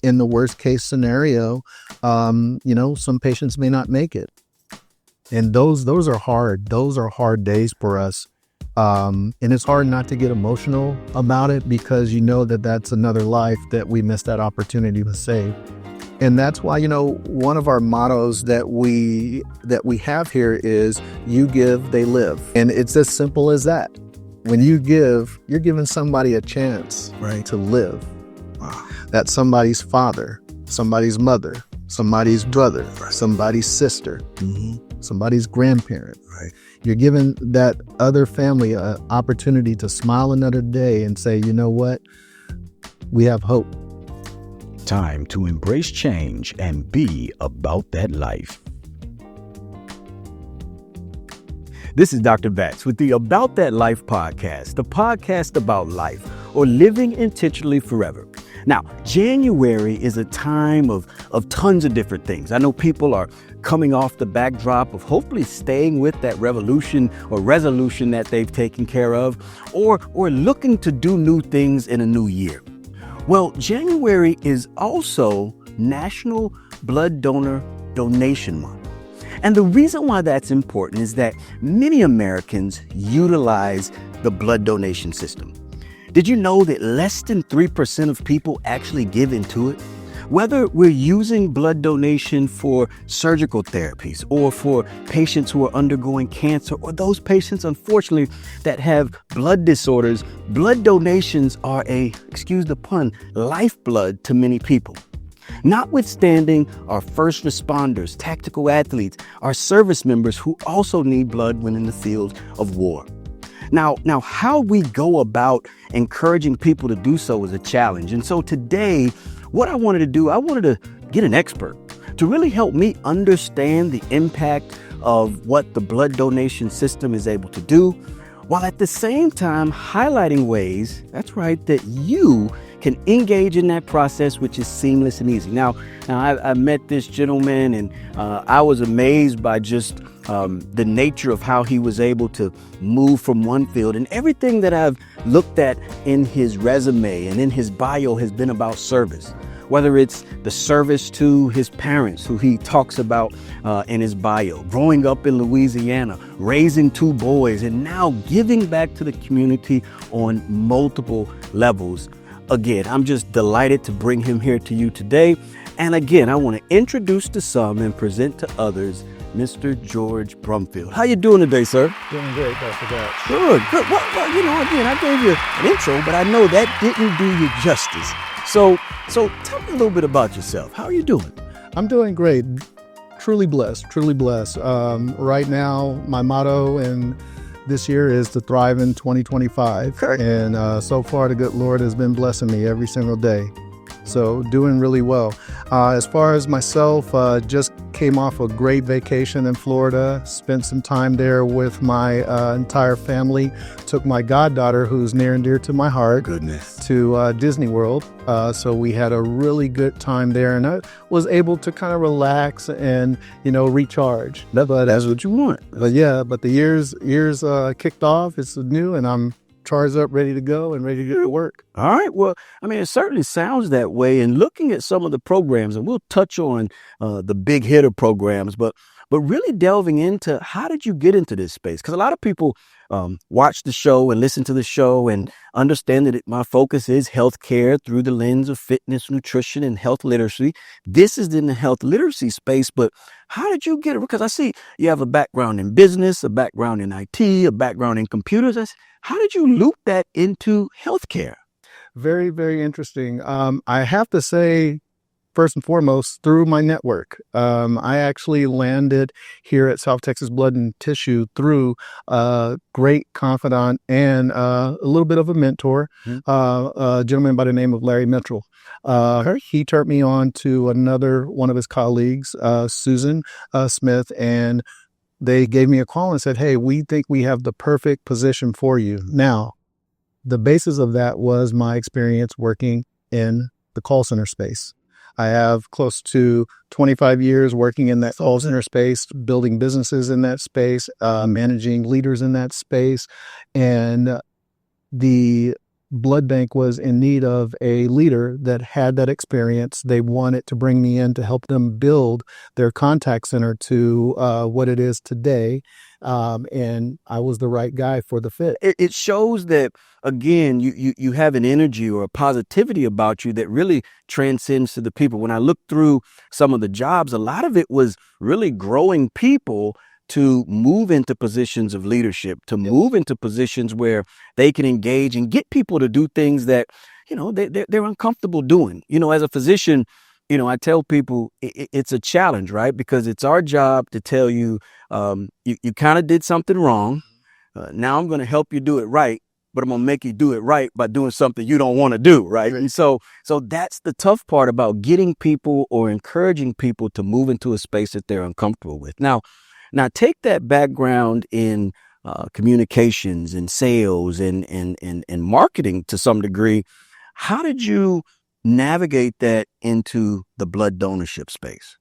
in the worst case scenario, some patients may not make it. And those are hard. Those are hard days for us. And it's hard not to get emotional about it because you know that that's another life that we missed that opportunity to save. And that's why, one of our mottos that we have here is you give, they live. And it's as simple as that. When you give, you're giving somebody a chance to live. Wow. That's somebody's father, somebody's mother, somebody's brother, somebody's sister, somebody's grandparent. Right. You're giving that other family an opportunity to smile another day and say, you know what? We have hope. Time to embrace change and be about that life. This is Dr. Batts with the About That Life podcast, the podcast about life or living intentionally forever. Now, January is a time of tons of different things. I know people are coming off the backdrop of hopefully staying with that revolution or resolution that they've taken care of, or looking to do new things in a new year. Well, January is also National Blood Donor Donation Month. And the reason why that's important is that many Americans utilize the blood donation system. Did you know that less than 3% of people actually give into it? Whether we're using blood donation for surgical therapies or for patients who are undergoing cancer or those patients, unfortunately, that have blood disorders, blood donations are excuse the pun, lifeblood to many people. Notwithstanding our first responders, tactical athletes, our service members who also need blood when in the field of war. Now, how we go about encouraging people to do so is a challenge. And so today, what I wanted to do, I wanted to get an expert to really help me understand the impact of what the blood donation system is able to do, while at the same time highlighting ways, that's right, that you can engage in that process, which is seamless and easy. Now I met this gentleman and I was amazed by just the nature of how he was able to move from one field. And everything that I've looked at in his resume and in his bio has been about service. Whether it's the service to his parents, who he talks about in his bio, growing up in Louisiana, raising 2 boys, and now giving back to the community on multiple levels. Again, I'm just delighted to bring him here to you today. And again, I want to introduce to some and present to others, Mr. George Brumfield. How you doing today, sir? Doing great, Dr. Batts. Good. Well, again, I gave you an intro, but I know that didn't do you justice. So tell me a little bit about yourself. How are you doing? I'm doing great. Truly blessed. Right now, my motto in this year is to thrive in 2025. Okay. And so far, the good Lord has been blessing me every single day. So doing really well. As far as myself, just came off a great vacation in Florida, spent some time there with my entire family, took my goddaughter, who's near and dear to my heart, to Disney World. So we had a really good time there, and I was able to kind of relax and, recharge. That's what you want. But the years kicked off. It's new, and I'm charged up, ready to go, and ready to get to work. All right. Well, it certainly sounds that way. And looking at some of the programs, and we'll touch on the big hitter programs, but really delving into how did you get into this space? Because a lot of people watch the show and listen to the show and understand that my focus is healthcare through the lens of fitness, nutrition, and health literacy. This is in the health literacy space, but how did you get it? Because I see you have a background in business, a background in IT, a background in computers. How did you loop that into healthcare? Very, very interesting. I have to say, first and foremost, through my network. I actually landed here at South Texas Blood and Tissue through a great confidant and a little bit of a mentor, a gentleman by the name of Larry Mitchell. He turned me on to another one of his colleagues, Susan Smith, and they gave me a call and said, hey, we think we have the perfect position for you. Now, the basis of that was my experience working in the call center space. I have close to 25 years working in that call center space, building businesses in that space, managing leaders in that space. And the blood bank was in need of a leader that had that experience. They wanted to bring me in to help them build their contact center to what it is today. And I was the right guy for the fit. It shows that, again, you have an energy or a positivity about you that really transcends to the people. When I look through some of the jobs, a lot of it was really growing people to move into positions of leadership, to move into positions where they can engage and get people to do things that, they're uncomfortable doing. As a physician, I tell people it's a challenge, right? Because it's our job to tell you, you kind of did something wrong. Now I'm going to help you do it right, but I'm going to make you do it right by doing something you don't want to do, right? And so that's the tough part about getting people or encouraging people to move into a space that they're uncomfortable with. Now take that background in communications and sales and marketing to some degree. How did you navigate that into the blood donorship space?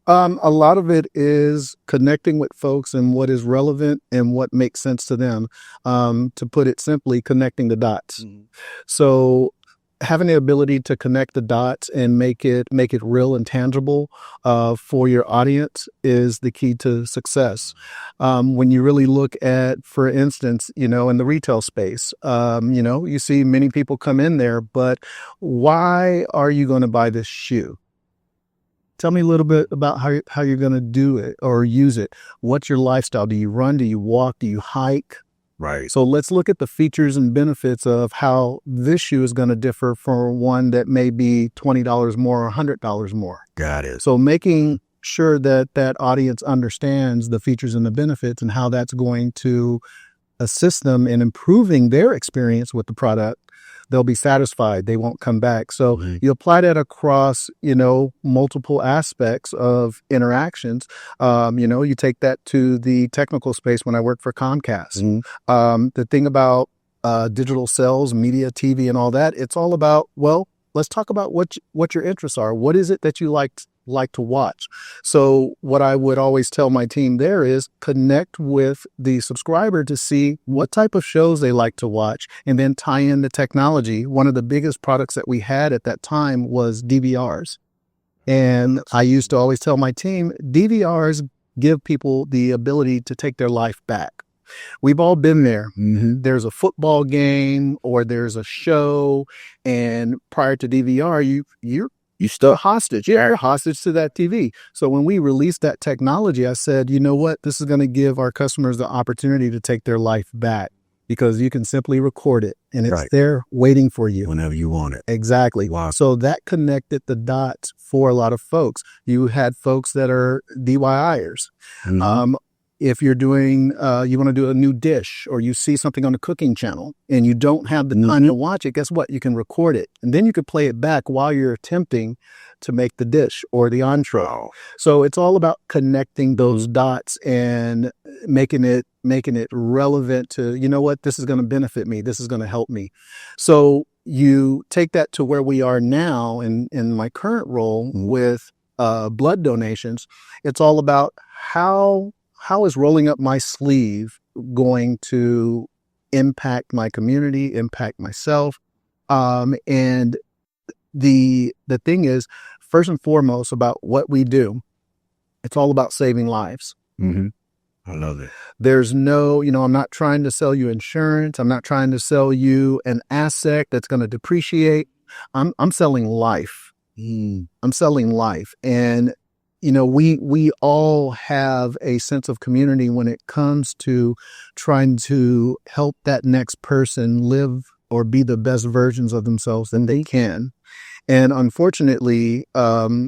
A lot of it is connecting with folks and what is relevant and what makes sense to them. To put it simply, connecting the dots. Mm-hmm. So having the ability to connect the dots and make it real and tangible for your audience is the key to success. When you really look at, for instance, in the retail space, you see many people come in there, but why are you going to buy this shoe? Tell me a little bit about how you're going to do it or use it. What's your lifestyle? Do you run? Do you walk? Do you hike? Right. So let's look at the features and benefits of how this shoe is going to differ from one that may be $20 more or $100 more. Got it. So making sure that audience understands the features and the benefits and how that's going to assist them in improving their experience with the product, they'll be satisfied. They won't come back. So you apply that across, multiple aspects of interactions. You take that to the technical space when I work for Comcast. The thing about digital sales, media, TV, and all that, it's all about, well, let's talk about what your interests are. What is it that you like to watch? So what I would always tell my team there is connect with the subscriber to see what type of shows they like to watch and then tie in the technology. One of the biggest products that we had at that time was DVRs. And I used to always tell my team, DVRs give people the ability to take their life back. We've all been there. Mm-hmm. There's a football game or there's a show, and prior to DVR, you stuck hostage. You're hostage to that TV. So when we released that technology, I said, you know what? This is going to give our customers the opportunity to take their life back because you can simply record it and it's there waiting for you. Whenever you want it. Exactly. Wow. So that connected the dots for a lot of folks. You had folks that are DIYers. Mm-hmm. If you're doing, you want to do a new dish or you see something on the cooking channel and you don't have the time to watch it, guess what? You can record it and then you can play it back while you're attempting to make the dish or the entree. Wow. So it's all about connecting those dots and making it relevant to, you know what, this is going to benefit me. This is going to help me. So you take that to where we are now in my current role with blood donations. It's all about how is rolling up my sleeve going to impact my community, impact myself? And the thing is, first and foremost, about what we do, it's all about saving lives. Mm-hmm. I love it. There's no, I'm not trying to sell you insurance. I'm not trying to sell you an asset that's going to depreciate. I'm selling life. I'm selling life. And we all have a sense of community when it comes to trying to help that next person live or be the best versions of themselves than they can. And unfortunately,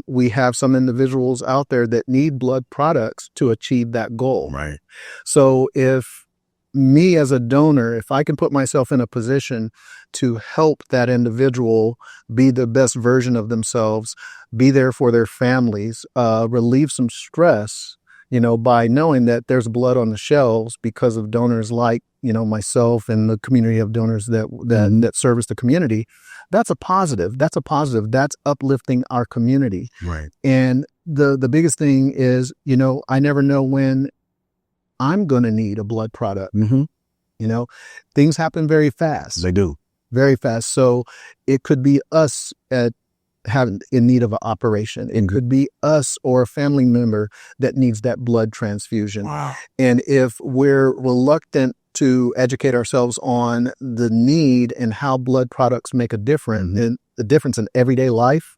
we have some individuals out there that need blood products to achieve that goal. Right. So if me as a donor, if I can put myself in a position to help that individual be the best version of themselves, be there for their families, relieve some stress, by knowing that there's blood on the shelves because of donors like, myself and the community of donors that service the community, that's a positive. That's uplifting our community. Right. And the biggest thing is, I never know when I'm going to need a blood product. Mm-hmm. Things happen very fast. They do. very fast. So it could be us having in need of an operation. It could be us or a family member that needs that blood transfusion. Wow. And if we're reluctant to educate ourselves on the need and how blood products make a difference in the difference in everyday life,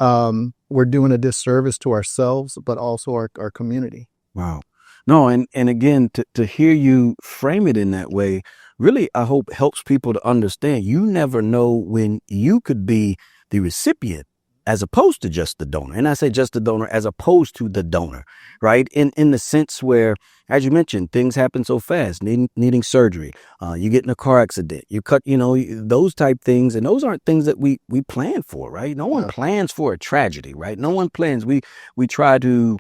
we're doing a disservice to ourselves, but also our community. Wow. No, and again, to hear you frame it in that way, really, I hope helps people to understand you never know when you could be the recipient as opposed to just the donor. And I say just the donor as opposed to the donor, right? In the sense where, as you mentioned, things happen so fast, needing surgery, you get in a car accident, you cut, those type things. And those aren't things that we plan for, right? No one plans for a tragedy, right? No one plans. We try to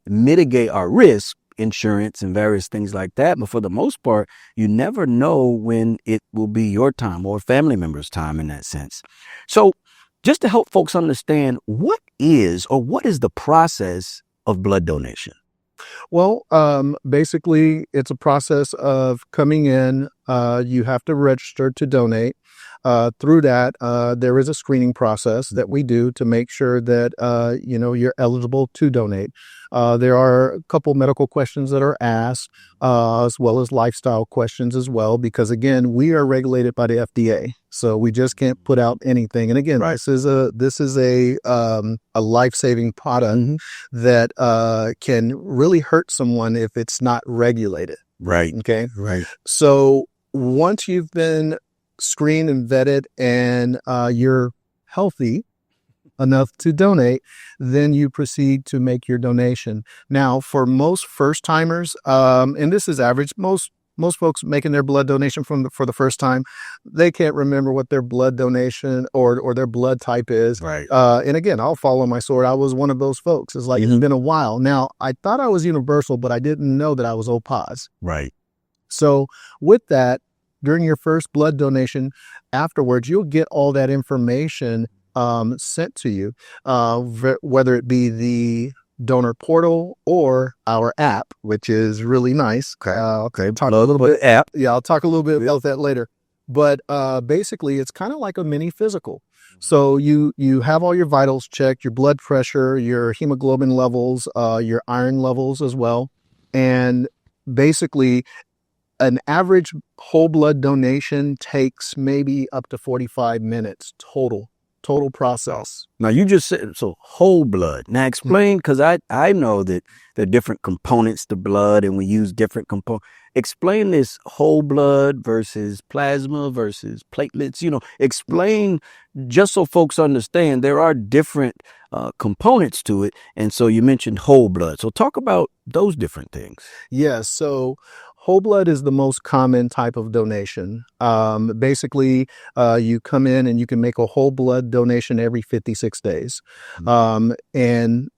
mitigate our risk, insurance and various things like that. But for the most part, you never know when it will be your time or a family member's time in that sense. So just to help folks understand, what is the process of blood donation? Well, basically, it's a process of coming in. You have to register to donate. Through that, there is a screening process that we do to make sure that, you're eligible to donate. There are a couple medical questions that are asked, as well as lifestyle questions as well, because again, we are regulated by the FDA. So we just can't put out anything. And again, this is a life-saving product that can really hurt someone if it's not regulated. Right. Okay. Right. So once you've been screened and vetted and you're healthy enough to donate, then you proceed to make your donation. Now, for most first timers, and this is average, most folks making their blood donation for the first time, they can't remember what their blood donation or their blood type is. Right. And again, I'll follow my sword. I was one of those folks. It's like, it's been a while. Now, I thought I was universal, but I didn't know that I was O pos. Right. So with that, during your first blood donation, afterwards, you'll get all that information sent to you, whether it be the donor portal or our app, which is really nice. Okay. Talk a little bit app. Yeah, I'll talk a little bit about that later. But basically, it's kind of like a mini physical. So you have all your vitals checked, your blood pressure, your hemoglobin levels, your iron levels as well. And basically, an average whole blood donation takes maybe up to 45 minutes total process. Now you just said, so whole blood. Now explain, because I know that there are different components to blood and we use different components. Explain this whole blood versus plasma versus platelets, explain just so folks understand there are different components to it. And so you mentioned whole blood. So talk about those different things. Yes. So whole blood is the most common type of donation. Basically, you come in and you can make a whole blood donation every 56 days. And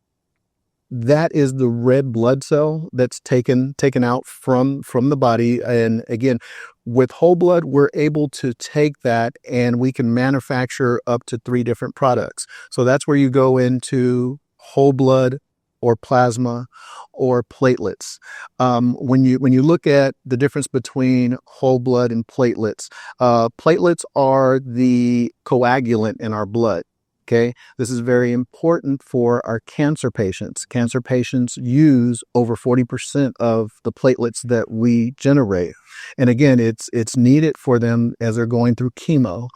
that is the red blood cell that's taken out from the body. And again, with whole blood, we're able to take that and we can manufacture up to 3 different products. So that's where you go into whole blood or plasma or platelets. When you look at the difference between whole blood and platelets, platelets are the coagulant in our blood. Okay, this is very important for our cancer patients. Cancer patients use over 40% of the platelets that we generate. And again, it's needed for them as they're going through chemo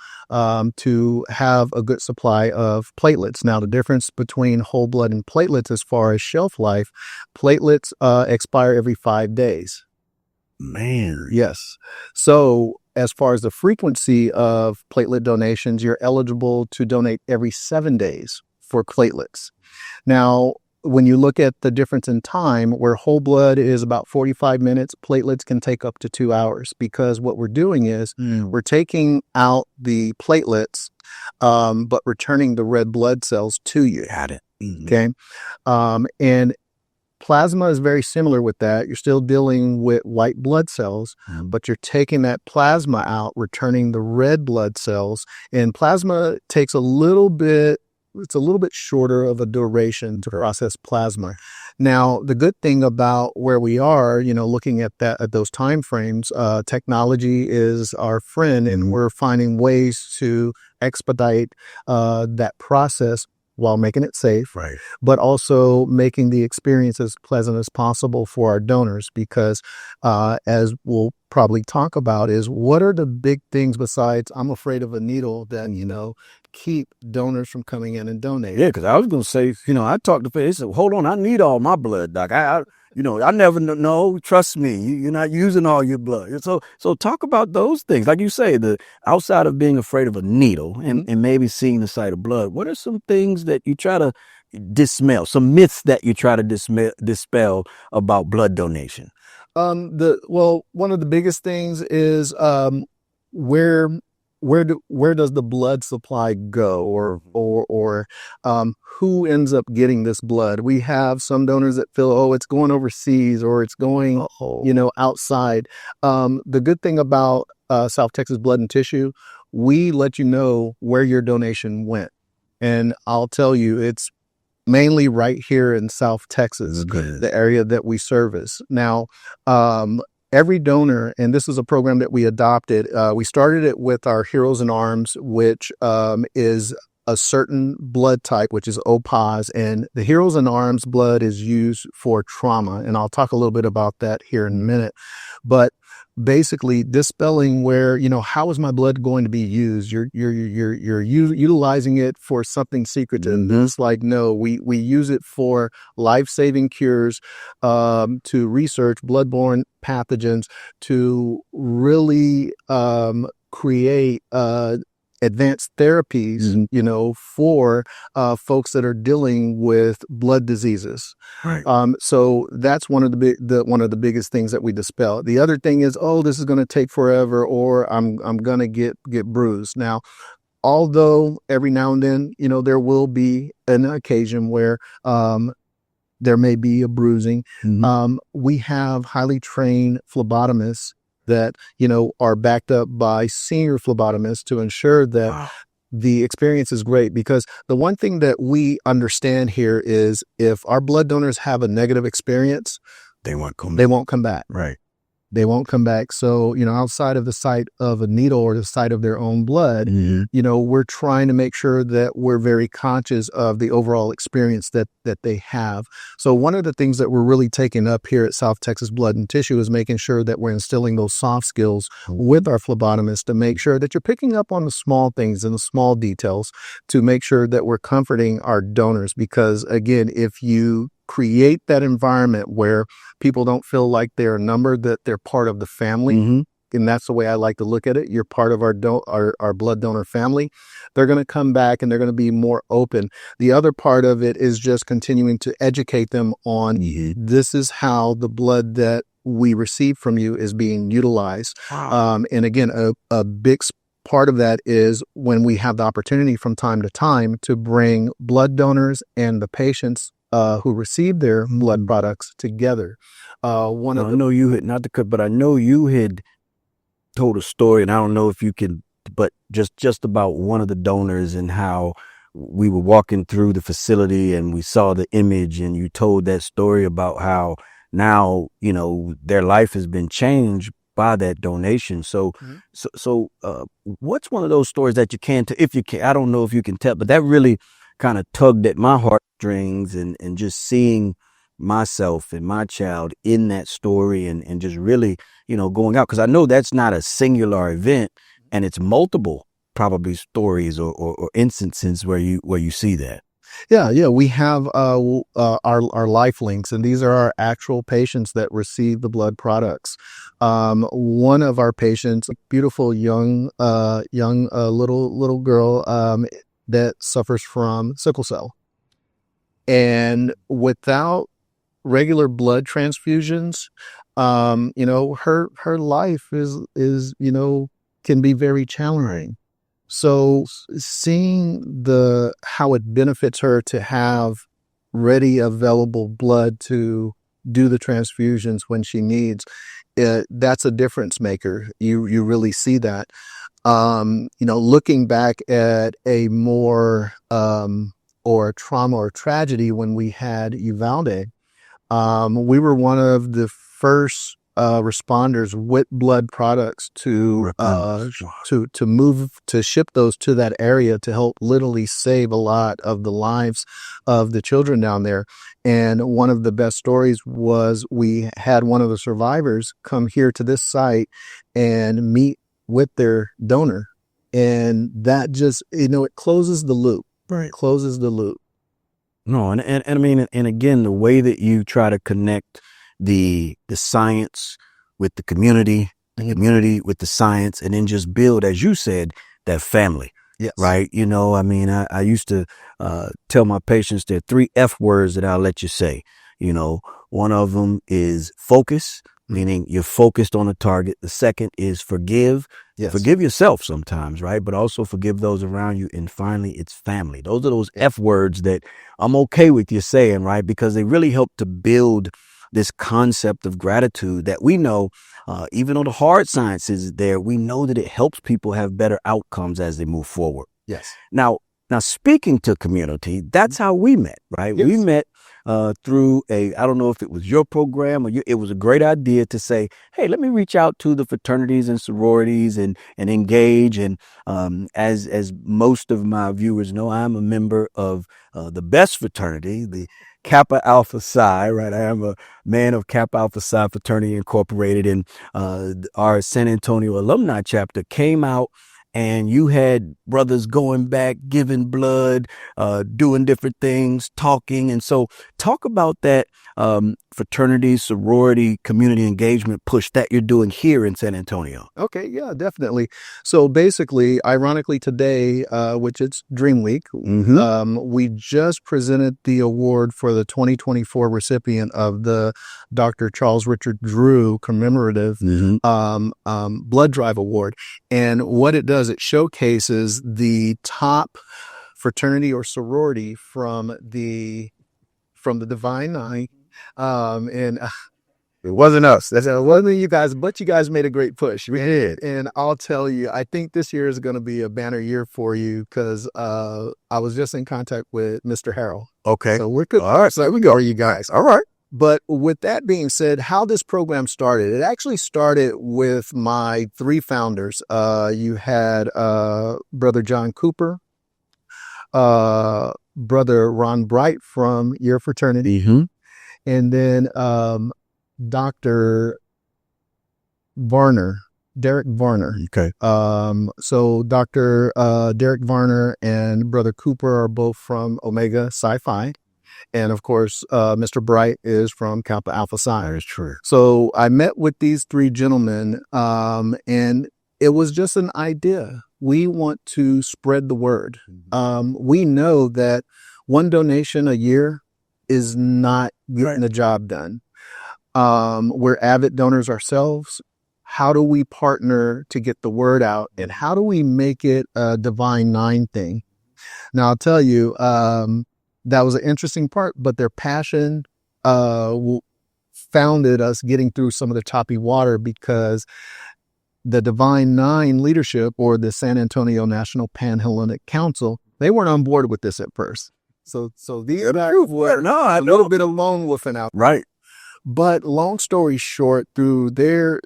to have a good supply of platelets. Now, the difference between whole blood and platelets as far as shelf life, platelets expire every 5 days. Man. Yes. So as far as the frequency of platelet donations, you're eligible to donate every 7 days for platelets. Now, when you look at the difference in time, where whole blood is about 45 minutes, platelets can take up to 2 hours, because what we're doing is we're taking out the platelets, but returning the red blood cells to you. Got it. Okay. And plasma is very similar with that. You're still dealing with white blood cells, but you're taking that plasma out, returning the red blood cells. And plasma takes it's a little bit shorter of a duration to process plasma. Now, the good thing about where we are, looking at those time frames, technology is our friend, and we're finding ways to expedite that process while making it safe, Right. but also making the experience as pleasant as possible for our donors. Because, as we'll probably talk about, is what are the big things besides I'm afraid of a needle that keep donors from coming in and donating? Yeah, because I was gonna say, I talked to people. They said, "Hold on, I need all my blood, doc. I never know. Trust me, you're not using all your blood." So talk about those things, like you say, the outside of being afraid of a needle and maybe seeing the sight of blood. What are some things that you try to some myths that you try to dispel about blood donation? One of the biggest things is where where does the blood supply go, or who ends up getting this blood? We have some donors that feel, oh, it's going overseas or it's going outside. The good thing about South Texas Blood and Tissue, we let you know where your donation went, and I'll tell you, it's mainly right here in South Texas, the area that we service. Now, every donor, and this is a program that we adopted, we started it with our Heroes in Arms, which is a certain blood type, which is O pos, and the Heroes in Arms blood is used for trauma, and I'll talk a little bit about that here in a minute. But basically dispelling where, how is my blood going to be used? You're utilizing it for something secretive. It's like, no, we use it for life-saving cures, to research bloodborne pathogens, to really create advanced therapies, for folks that are dealing with blood diseases. Right. So that's one of the biggest things that we dispel. The other thing is, oh, this is going to take forever, or I'm going to get bruised. Now, although every now and then, there will be an occasion where there may be a bruising. We have highly trained phlebotomists that, are backed up by senior phlebotomists to ensure that the experience is great. Because the one thing that we understand here is if our blood donors have a negative experience, they won't come back. Right. They won't come back. So, outside of the sight of a needle or the sight of their own blood, we're trying to make sure that we're very conscious of the overall experience that they have. So one of the things that we're really taking up here at South Texas Blood and Tissue is making sure that we're instilling those soft skills with our phlebotomists to make sure that you're picking up on the small things and the small details to make sure that we're comforting our donors. Because again, if you create that environment where people don't feel like they're a number, that they're part of the family. And that's the way I like to look at it. You're part of our blood donor family. They're going to come back and they're going to be more open. The other part of it is just continuing to educate them on this is how the blood that we receive from you is being utilized. And again, a big part of that is when we have the opportunity from time to time to bring blood donors and the patients who receive their blood products together. I know you had, not to cut, but I know you had told a story, and I don't know if you can, but just about one of the donors and how we were walking through the facility and we saw the image, and you told that story about how now, their life has been changed by that donation. So what's one of those stories that you can, if you can, I don't know if you can tell, but that really kind of tugged at my heartstrings, and just seeing myself and my child in that story, and just really, going out. Because I know that's not a singular event, and it's multiple probably stories or instances where you see that. Yeah. We have our life links, and these are our actual patients that receive the blood products. One of our patients, a beautiful young little girl, that suffers from sickle cell, and without regular blood transfusions, her life is can be very challenging. So seeing how it benefits her to have ready available blood to do the transfusions when she needs, that's a difference maker. You really see that. Looking back at a more or trauma or tragedy when we had Uvalde, We were one of the first responders with blood products to ship those to that area to help literally save a lot of the lives of the children down there. And one of the best stories was we had one of the survivors come here to this site and meet with their donor. And that just, it closes the loop. Right. Closes the loop. No, and I mean, and again, the way that you try to connect the science with the community with the science, and then just build, as you said, that family. Yes. Right. I mean, I used to tell my patients there are 3 F words that I'll let you say. One of them is focus, meaning you're focused on a target. The second is forgive. Yes. Forgive yourself sometimes, right? But also forgive those around you. And finally, it's family. Those are those F words that I'm okay with you saying, right? Because they really help to build this concept of gratitude that we know, even though the hard science is there, we know that it helps people have better outcomes as they move forward. Yes. Now speaking to community, that's how we met, right? Yes. We met through I don't know if it was your program or it was a great idea to say, hey, let me reach out to the fraternities and sororities and engage. And as most of my viewers know, I'm a member of the best fraternity, the Kappa Alpha Psi, right? I am a man of Kappa Alpha Psi Fraternity Incorporated, and our San Antonio alumni chapter came out, and you had brothers going back, giving blood, doing different things, talking. And so talk about that fraternity, sorority, community engagement push that you're doing here in San Antonio. Okay, yeah, definitely. So basically, ironically today, which it's Dream Week, we just presented the award for the 2024 recipient of the Dr. Charles Richard Drew Commemorative Blood Drive Award. And what it does, it showcases the top fraternity or sorority from the Divine Nine. And it wasn't us. It wasn't you guys, but you guys made a great push. We did. And I'll tell you, I think this year is going to be a banner year for you because I was just in contact with Mr. Harrell. Okay. So we're good. All right. So we go, you guys. All right. But with that being said, how this program started, it actually started with my 3 founders. You had Brother John Cooper, Brother Ron Bright from your fraternity, and then Dr. Varner, Derek Varner. Okay. So Dr. Derek Varner and Brother Cooper are both from Omega Psi Phi. And of course, Mr. Bright is from Kappa Alpha Psi. That is true. So I met with these 3 gentlemen, and it was just an idea. We want to spread the word. We know that one donation a year is not getting the job done. We're avid donors ourselves. How do we partner to get the word out, and how do we make it a Divine Nine thing? Now, I'll tell you, that was an interesting part, but their passion founded us getting through some of the choppy water, because the Divine Nine leadership, or the San Antonio National Panhellenic Council, they weren't on board with this at first. So these guys were a little bit of lone wolfing out. Right. But long story short, through their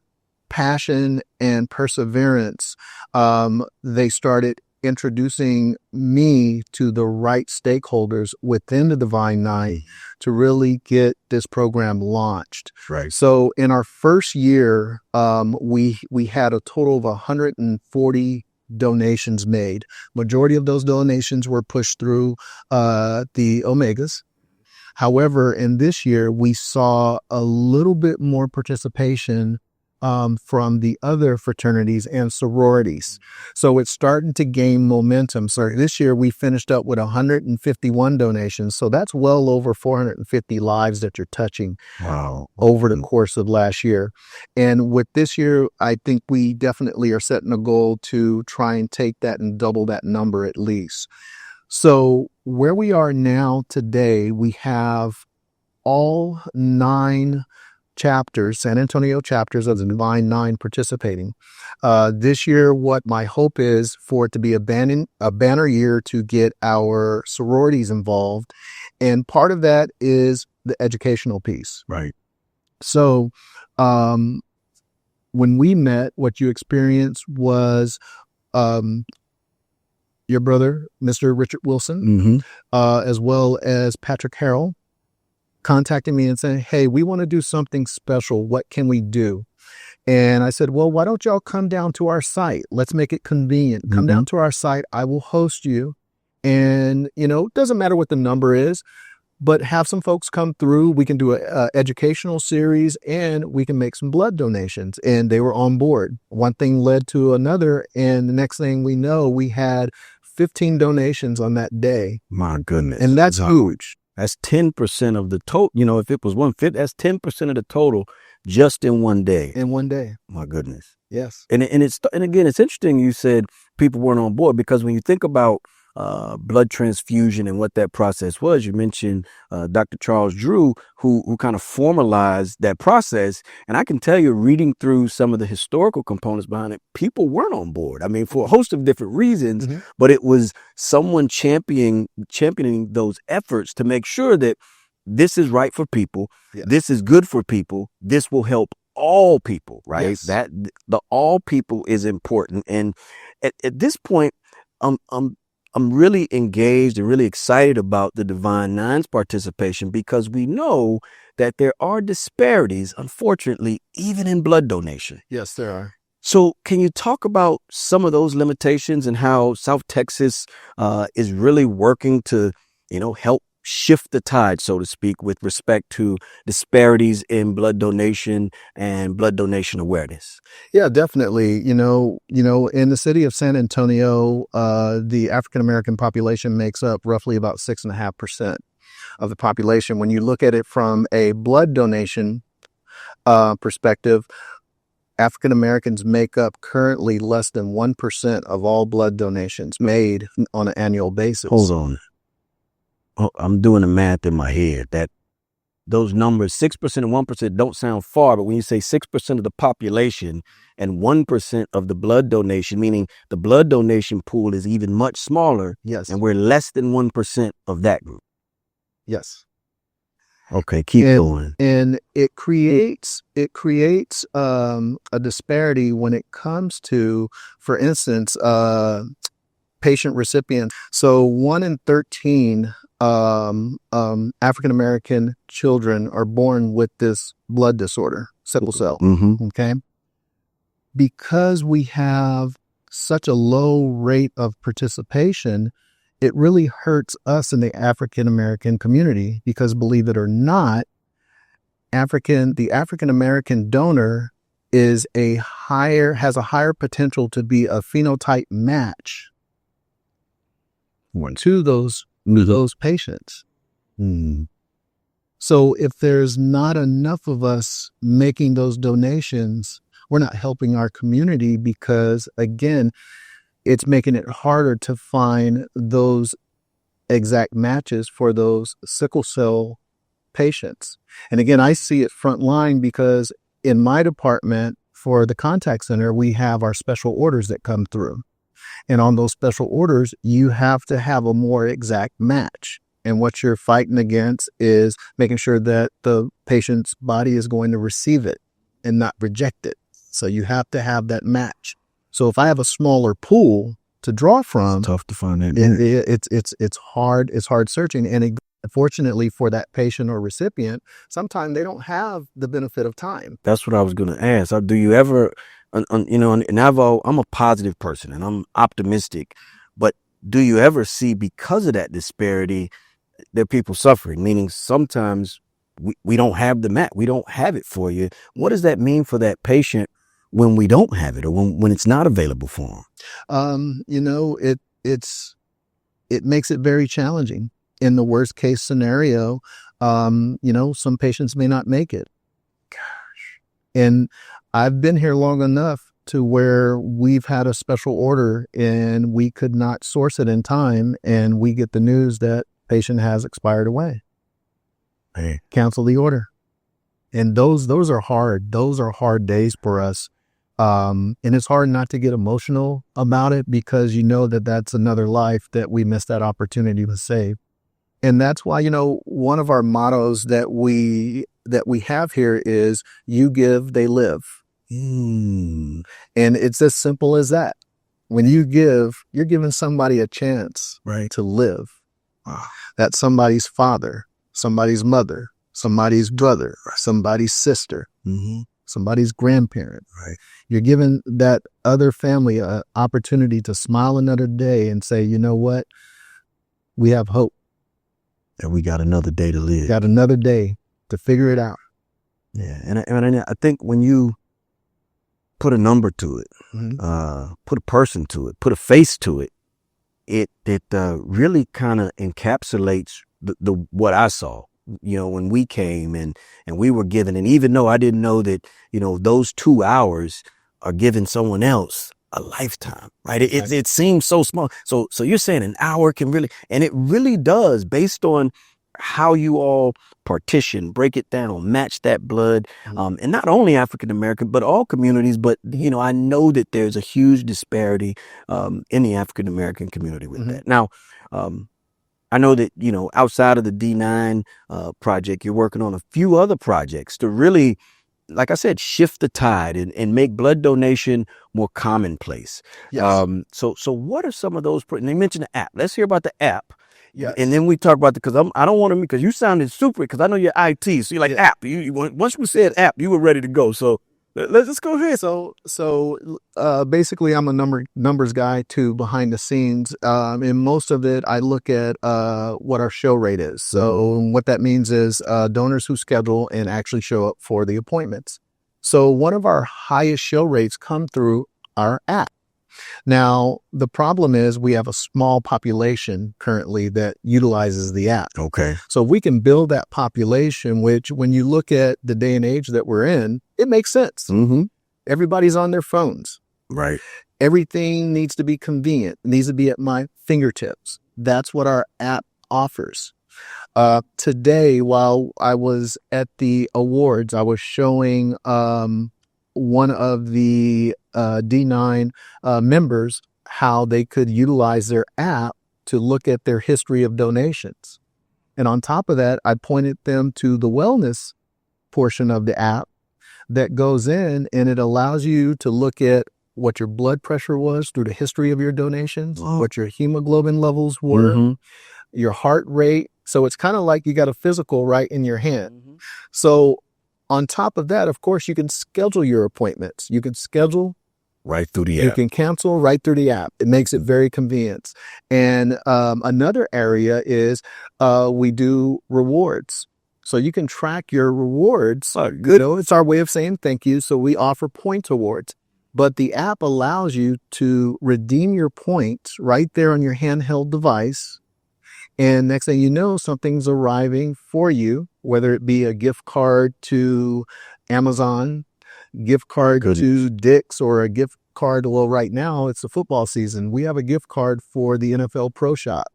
passion and perseverance, they started introducing me to the right stakeholders within the Divine Nine to really get this program launched. Right. So in our first year, we had a total of 140 donations made. Majority of those donations were pushed through the Omegas. However, in this year, we saw a little bit more participation from the other fraternities and sororities. So it's starting to gain momentum. So this year we finished up with 151 donations. So that's well over 450 lives that you're touching over the course of last year. And with this year, I think we definitely are setting a goal to try and take that and double that number at least. So where we are now today, we have all 9 chapters, San Antonio chapters of the Divine Nine participating. This year, what my hope is for it to be a banner year to get our sororities involved. And part of that is the educational piece. Right. So when we met, what you experienced was your brother, Mr. Richard Wilson, as well as Patrick Harrell, contacting me and saying, hey, we want to do something special. What can we do? And I said, well, why don't y'all come down to our site? Let's make it convenient. Come down to our site. I will host you. And, you know, it doesn't matter what the number is, but have some folks come through. We can do a educational series and we can make some blood donations. And they were on board. One thing led to another. And the next thing we know, we had 15 donations on that day. My goodness. And that's huge. That's 10% of the total. You know, if it was 1/5, that's 10% of the total just in one day. In one day. My goodness. Yes. And again, it's interesting you said people weren't on board, because when you think about blood transfusion and what that process was, you mentioned Dr. Charles Drew, who kind of formalized that process. And I can tell you, reading through some of the historical components behind it, people weren't on board. I mean, for a host of different reasons, but it was someone championing those efforts to make sure that this is right for people. Yeah. This is good for people. This will help all people, right? Yes. That the all people is important. And at this point, I'm really engaged and really excited about the Divine Nine's participation, because we know that there are disparities, unfortunately, even in blood donation. Yes, there are. So can you talk about some of those limitations and how South Texas is really working to, you know, help shift the tide, so to speak, with respect to disparities in blood donation and blood donation awareness? Yeah, definitely. You know, in the city of San Antonio, the African-American population makes up roughly about 6.5% of the population. When you look at it from a blood donation perspective, African-Americans make up currently less than 1% of all blood donations made on an annual basis. Hold on. Oh, I'm doing the math in my head. That those numbers, 6% and 1%, don't sound far, but when you say 6% of the population and 1% of the blood donation, meaning the blood donation pool is even much smaller. Yes. And we're less than 1% of that group. Yes. Okay, keep going. And it creates a disparity when it comes to, for instance, patient recipients. So 1 in 13 African-American children are born with this blood disorder, sickle cell. Okay. Because we have such a low rate of participation, it really hurts us in the African-American community, because believe it or not, the African-American donor has a higher potential to be a phenotype match to those patients. So if there's not enough of us making those donations, we're not helping our community, because again, it's making it harder to find those exact matches for those sickle cell patients. And again, I see it frontline, because in my department for the contact center, we have our special orders that come through. And on those special orders, you have to have a more exact match. And what you're fighting against is making sure that the patient's body is going to receive it and not reject it. So you have to have that match. So if I have a smaller pool to draw from, it's tough to find that. It's hard. It's hard searching. And unfortunately for that patient or recipient, sometimes they don't have the benefit of time. That's what I was going to ask. Do you ever, you know, and I'm a positive person and I'm optimistic, but do you ever see, because of that disparity, there are people suffering? Meaning sometimes we don't have the mat, we don't have it for you. What does that mean for that patient when we don't have it, or when it's not available for them? You know, it makes it very challenging. In the worst case scenario, you know, some patients may not make it. Gosh. And I've been here long enough to where we've had a special order and we could not source it in time, and we get the news that patient has expired away. Hey. Cancel the order. And those are hard. Those are hard days for us. And it's hard not to get emotional about it, because you know that that's another life that we missed that opportunity to save. And that's why, one of our mottos that we have here is you give, they live. Mm. And it's as simple as that. When you give, you're giving somebody a chance to live. Wow. That's somebody's father, somebody's mother, somebody's brother, somebody's sister, somebody's grandparent. Right. You're giving that other family an opportunity to smile another day and say, you know what? We have hope. And we got another day to live. Got another day to figure it out. Yeah. And I think when you put a number to it, put a person to it, put a face to it, it really kind of encapsulates the what I saw, when we came and we were given, and even though I didn't know that, those 2 hours are giving someone else a lifetime, right? It seems so small. So you're saying an hour can really, and it really does, based on how you all partition, break it down, match that blood, and not only African American, but all communities. But I know that there's a huge disparity in the African American community with that. Now, I know that outside of the D9 project, you're working on a few other projects to really, like I said, shift the tide and make blood donation more commonplace. Yes. So what are some of those? And they mentioned the app. Let's hear about the app. Yes. And then we talk about because I don't want to, because you sounded super, because I know you're IT, so you're like app. Once we said app, you were ready to go. So let's go ahead. So basically, I'm a numbers guy too behind the scenes. And most of it, I look at what our show rate is. So what that means is donors who schedule and actually show up for the appointments. So one of our highest show rates come through our app. Now, the problem is we have a small population currently that utilizes the app. Okay. So if we can build that population, which when you look at the day and age that we're in, it makes sense. Everybody's on their phones. Right. Everything needs to be convenient. It needs to be at my fingertips. That's what our app offers. Today, while I was at the awards, I was showing one of the D9 members how they could utilize their app to look at their history of donations. And on top of that, I pointed them to the wellness portion of the app that goes in, and it allows you to look at what your blood pressure was through the history of your donations, what your hemoglobin levels were, your heart rate. So it's kind of like you got a physical right in your hand. So on top of that, of course, you can schedule your appointments. You can schedule right through the app. You can cancel right through the app. It makes it very convenient. And another area is we do rewards. So you can track your rewards. Oh, good. It's our way of saying thank you. So we offer point awards. But the app allows you to redeem your points right there on your handheld device. And next thing you know, something's arriving for you, whether it be a gift card to Amazon, gift card to Dick's, or a gift card. Well, right now it's the football season. We have a gift card for the NFL Pro Shop.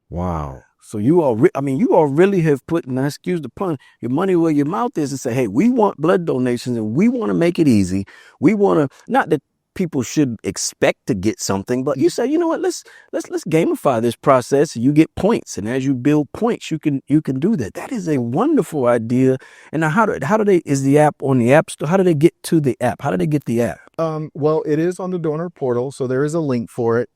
Wow. So you all really have put, and excuse the pun, your money where your mouth is, and say, hey, we want blood donations and we want to make it easy. We want to, not that people should expect to get something, but you say, you know what, let's gamify this process. You get points, and as you build points, you can do that. That is a wonderful idea. And now how do they, is the app on the app store? How do they get to the app? How do they get the app? Well, it is on the donor portal, so there is a link for it.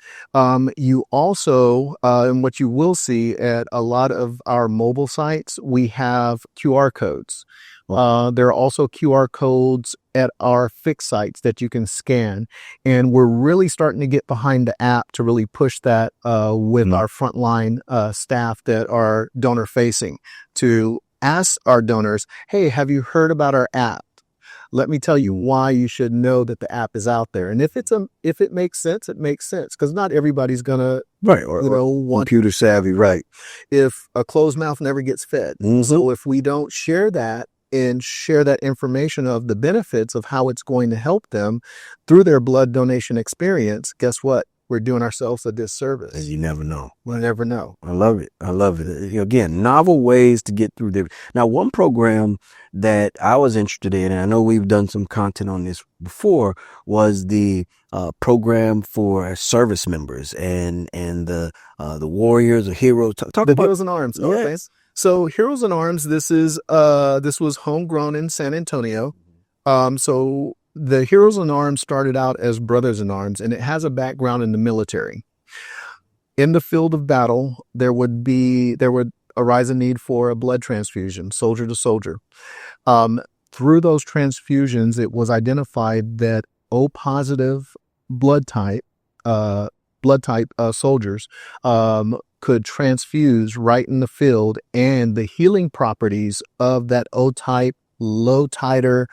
You also, and what you will see at a lot of our mobile sites, we have QR codes. There are also QR codes at our fixed sites that you can scan. And we're really starting to get behind the app to really push that with our frontline staff that are donor facing, to ask our donors, hey, have you heard about our app? Let me tell you why you should know that the app is out there. And if it makes sense, it makes sense, because not everybody's gonna want computer savvy, right? If a closed mouth never gets fed. So if we don't share that and share that information of the benefits of how it's going to help them through their blood donation experience, guess what? we're doing ourselves a disservice. And you never know. We'll never know. I love it. I love it. Again, novel ways to get through there. Now, one program that I was interested in, and I know we've done some content on this before, was the program for service members and the warriors or heroes. Talk The about Heroes in Arms. Yeah. Okay. So Heroes in Arms, this was homegrown in San Antonio. So the Heroes in Arms started out as Brothers in Arms, and it has a background in the military. In the field of battle, there would arise a need for a blood transfusion, soldier to soldier. Through those transfusions, it was identified that O positive blood type soldiers could transfuse right in the field, and the healing properties of that O type, low titer,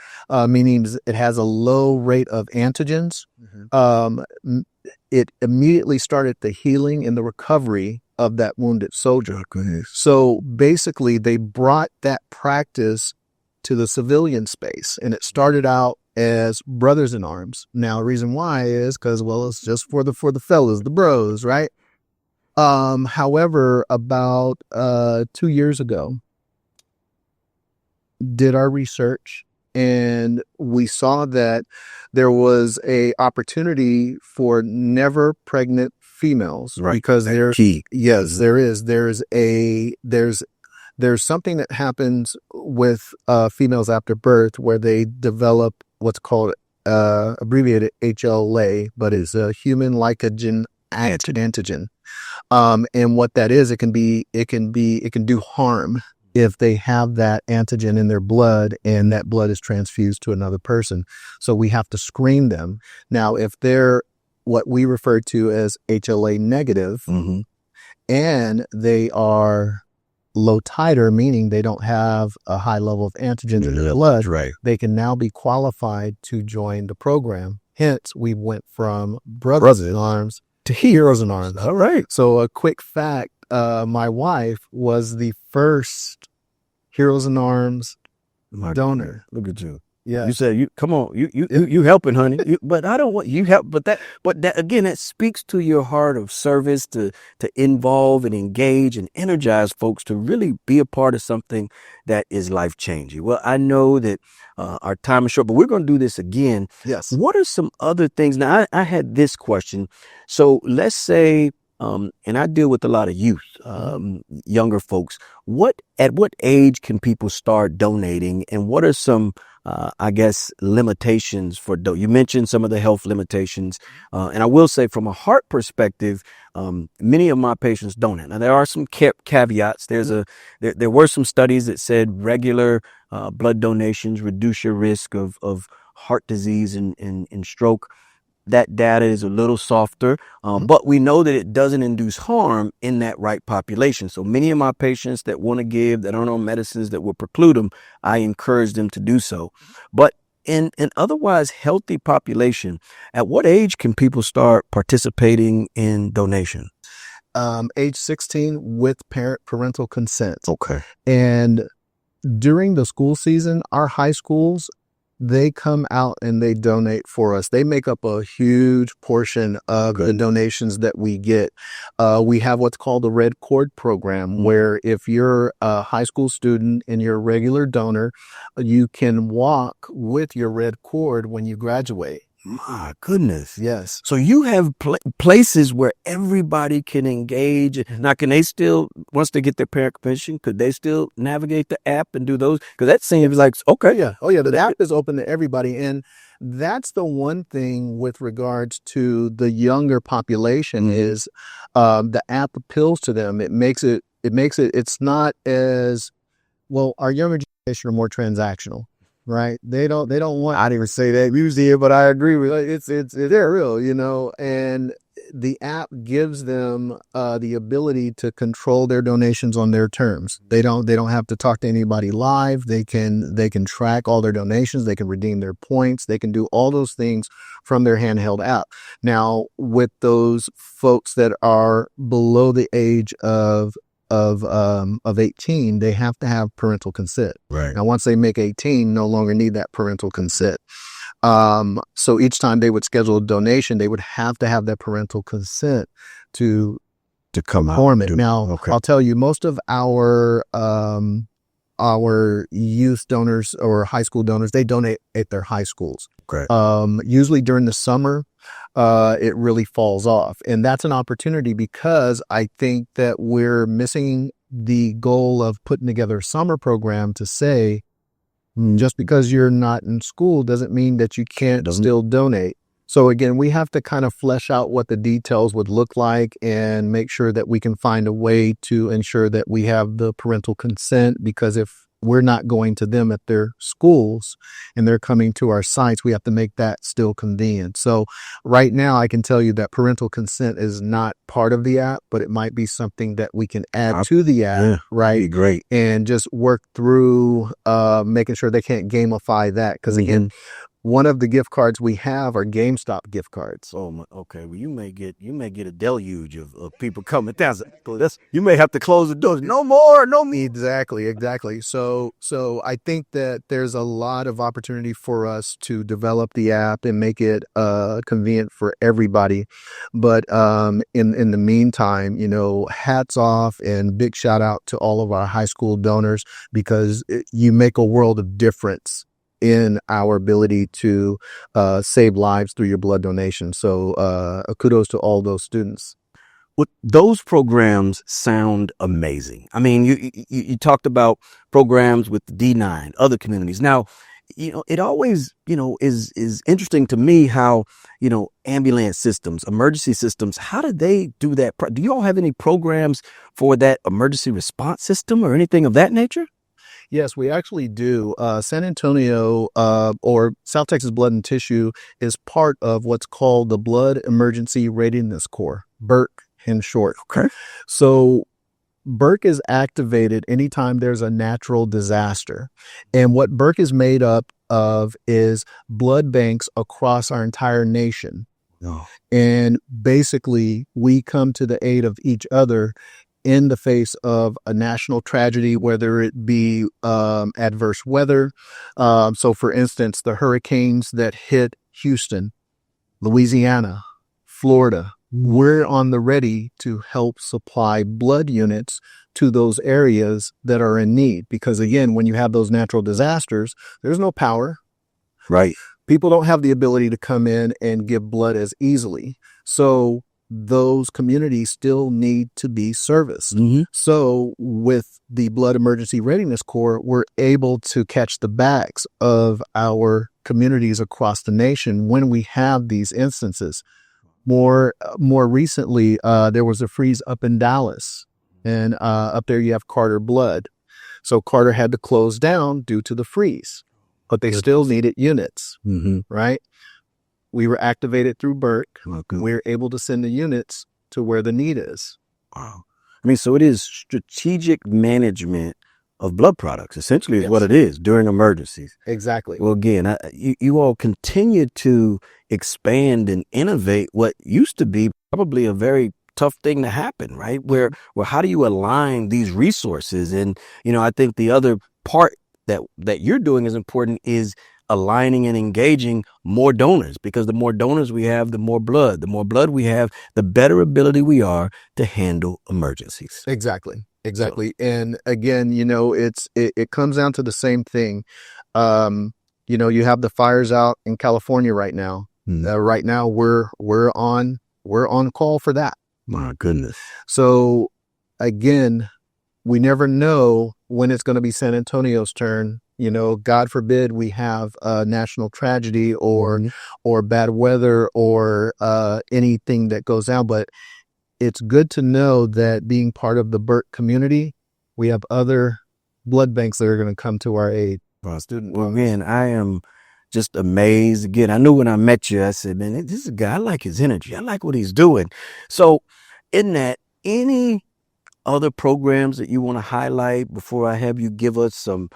meaning it has a low rate of antigens. It immediately started the healing and the recovery of that wounded soldier. So basically, they brought that practice to the civilian space, and it started out as Brothers in Arms. Now, the reason why is because, well, it's just for the fellas, the bros, right? However, about 2 years ago, did our research, and we saw that there was a opportunity for never pregnant females, Right. because That's there, key. yes, there is. There's something that happens with females after birth where they develop what's called abbreviated HLA, but it's a human glycogen antigen. And what that is, it can do harm if they have that antigen in their blood and that blood is transfused to another person. So we have to screen them. Now, if they're what we refer to as HLA negative, and they are low titer, meaning they don't have a high level of antigens in their blood, right, they can now be qualified to join the program. Hence, we went from Brothers in Arms to Heroes in Arms. All right. So a quick fact, my wife was the first Heroes in Arms donor. Look at you. Yeah. You said, come on, you helping, honey. But I don't want you help. But that again, that speaks to your heart of service to involve and engage and energize folks to really be a part of something that is life changing. Well, I know that our time is short, but we're going to do this again. Yes. What are some other things? Now, I had this question. So let's say, and I deal with a lot of youth, younger folks. At what age can people start donating, and what are some I guess limitations for you mentioned some of the health limitations, and I will say from a heart perspective, many of my patients donate. Now there are some caveats. There were some studies that said regular blood donations reduce your risk of heart disease and stroke. That data is a little softer, but we know that it doesn't induce harm in that right population. So many of my patients that want to give, that aren't on medicines that will preclude them, I encourage them to do so. But in an otherwise healthy population, at what age can people start participating in donation? Age 16 with parental consent. Okay. And during the school season, our high schools, they come out and they donate for us. They make up a huge portion of the donations that we get. We have what's called the Red Cord program, where if you're a high school student and you're a regular donor, you can walk with your red cord when you graduate. My goodness. Yes. So you have places where everybody can engage. Now, can they still, once they get their parent permission, could they still navigate the app and do those? Because that seems like, okay. Yeah. Oh, yeah. The app is open to everybody. And that's the one thing with regards to the younger population is the app appeals to them. It's not as, well, our younger generation are more transactional. Right. They don't want, I didn't even say that usually, but I agree with it. They're real, and the app gives them the ability to control their donations on their terms. They don't have to talk to anybody live. They can track all their donations. They can redeem their points. They can do all those things from their handheld app. Now, with those folks that are below the age of 18, they have to have parental consent. Right. Now, once they make 18, no longer need that parental consent. So each time they would schedule a donation, they would have to have that parental consent to come perform out. it. Now, I'll tell you, most of our youth donors or high school donors, they donate at their high schools. Okay. Usually during the summer, it really falls off. And that's an opportunity because I think that we're missing the goal of putting together a summer program to say, just because you're not in school doesn't mean that you can't still donate. So again, we have to kind of flesh out what the details would look like and make sure that we can find a way to ensure that we have the parental consent, because if we're not going to them at their schools and they're coming to our sites, we have to make that still convenient. So right now I can tell you that parental consent is not part of the app, but it might be something that we can add to the app, right? Be great. And just work through making sure they can't gamify that. Because again, one of the gift cards we have are GameStop gift cards. Oh, okay. Well, you may get a deluge of people coming down. You may have to close the doors. No more. Exactly. So I think that there's a lot of opportunity for us to develop the app and make it convenient for everybody. But in the meantime, hats off and big shout out to all of our high school donors, because you make a world of difference in our ability to save lives through your blood donation. So kudos to all those students. Well, those programs sound amazing. I mean, you talked about programs with D9, other communities. Now, it always, is interesting to me how, ambulance systems, emergency systems, how do they do that? Do you all have any programs for that emergency response system or anything of that nature? Yes, we actually do. San Antonio or South Texas Blood and Tissue is part of what's called the Blood Emergency Readiness Corps, BERC in short. Okay. So BERC is activated anytime there's a natural disaster. And what BERC is made up of is blood banks across our entire nation. Oh. And basically, we come to the aid of each other in the face of a national tragedy, whether it be adverse weather. So for instance, the hurricanes that hit Houston, Louisiana, Florida, we're on the ready to help supply blood units to those areas that are in need. Because again, when you have those natural disasters, there's no power. Right. People don't have the ability to come in and give blood as easily. So those communities still need to be serviced. Mm-hmm. So with the Blood Emergency Readiness Corps, we're able to catch the backs of our communities across the nation when we have these instances. More recently, there was a freeze up in Dallas, and up there you have Carter Blood. So Carter had to close down due to the freeze, but they still needed units, right? We were activated through BERC. We were able to send the units to where the need is. Wow. I mean, so it is strategic management of blood products, essentially is what it is during emergencies. Exactly. Well, again, you all continue to expand and innovate what used to be probably a very tough thing to happen, right? Where how do you align these resources? And, I think the other part that you're doing is important is aligning and engaging more donors, because the more donors we have, the more blood we have, the better ability we are to handle emergencies. Exactly. And again, it comes down to the same thing. You have the fires out in California right now. Right now we're on call for that. My goodness. So again, we never know when it's going to be San Antonio's turn. God forbid we have a national tragedy or bad weather or anything that goes down. But it's good to know that being part of the BERC community, we have other blood banks that are going to come to our aid. Well, again, I am just amazed. Again, I knew when I met you, I said, man, this is a guy, I like his energy. I like what he's doing. So in that, any other programs that you want to highlight before I have you give us some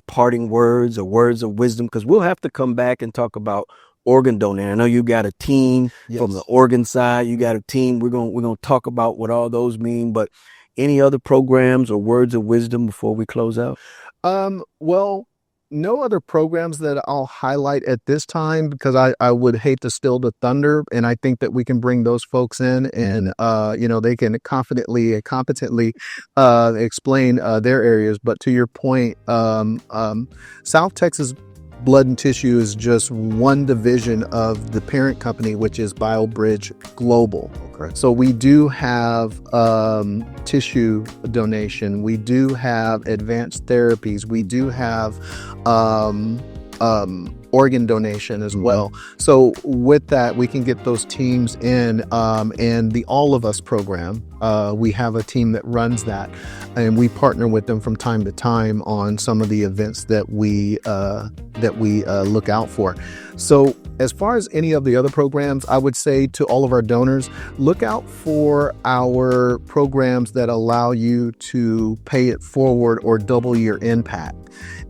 parting words or words of wisdom? Because we'll have to come back and talk about organ donating. I know you got a team from the organ side. You got a team. We're going to talk about what all those mean. But any other programs or words of wisdom before we close out? Well, No other programs that I'll highlight at this time, because I would hate to steal the thunder. And I think that we can bring those folks in and, they can confidently and competently explain their areas. But to your point, South Texas Blood and Tissue is just one division of the parent company, which is BioBridge Global. Okay. So we do have tissue donation. We do have advanced therapies. We do have organ donation as well. So with that, we can get those teams in, and the All of Us program, we have a team that runs that, and we partner with them from time to time on some of the events that we look out for. So as far as any of the other programs, I would say to all of our donors, look out for our programs that allow you to pay it forward or double your impact.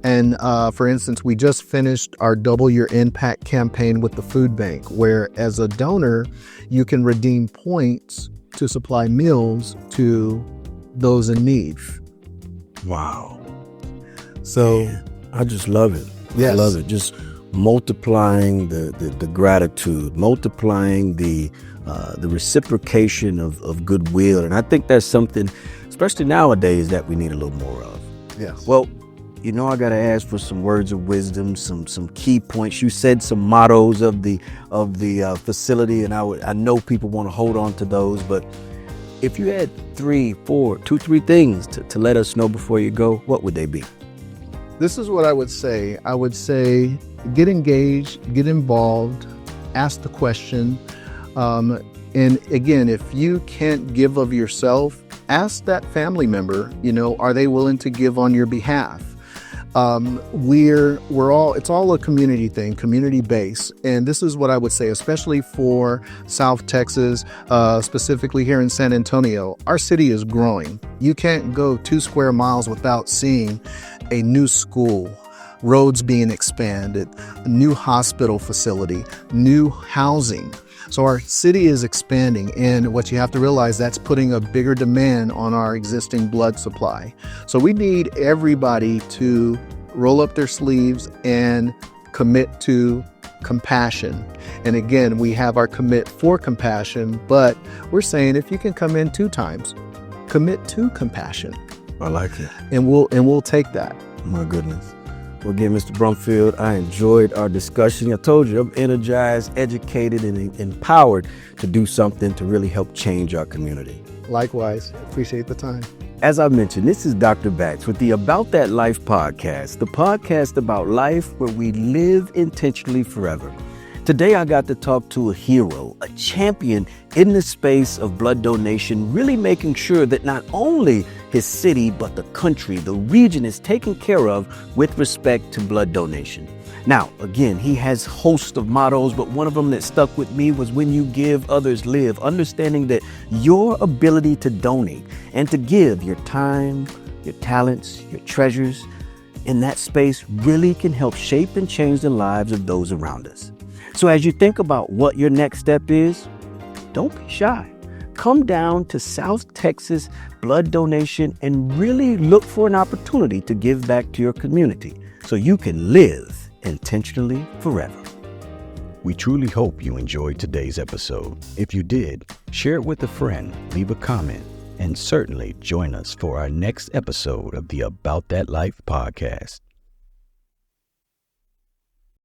And for instance, we just finished our Double Your Impact campaign with the food bank, where as a donor, you can redeem points to supply meals to those in need. Wow. So I just love it. Yes. I love it. Just multiplying the gratitude, multiplying the reciprocation of goodwill. And I think that's something, especially nowadays, that we need a little more of. Yes. Well, I got to ask for some words of wisdom, some key points. You said some mottos of the facility, and I know people want to hold on to those. But if you had three things to let us know before you go, what would they be? This is what I would say. I would say get engaged, get involved, ask the question. And again, if you can't give of yourself, ask that family member, are they willing to give on your behalf? It's all a community thing, community based. And this is what I would say, especially for South Texas, specifically here in San Antonio. Our city is growing. You can't go 2 square miles without seeing a new school, roads being expanded, a new hospital facility, new housing. So our city is expanding, and what you have to realize, that's putting a bigger demand on our existing blood supply. So we need everybody to roll up their sleeves and commit to compassion. And again, we have our commit for compassion, but we're saying if you can come in 2 times, commit to compassion. I like it. And we'll take that. My goodness. Well, again, Mr. Brumfield, I enjoyed our discussion. I told you I'm energized, educated, and empowered to do something to really help change our community. Likewise. Appreciate the time. As I mentioned, this is Dr. Batts with the About That Life podcast, the podcast about life where we live intentionally forever. Today, I got to talk to a hero, a champion in the space of blood donation, really making sure that not only his city, but the country, the region is taken care of with respect to blood donation. Now, again, he has hosts of mottos, but one of them that stuck with me was when you give, others live, understanding that your ability to donate and to give your time, your talents, your treasures in that space really can help shape and change the lives of those around us. So as you think about what your next step is, don't be shy. Come down to South Texas Blood Donation and really look for an opportunity to give back to your community so you can live intentionally forever. We truly hope you enjoyed today's episode. If you did, share it with a friend, leave a comment, and certainly join us for our next episode of the About That Life podcast.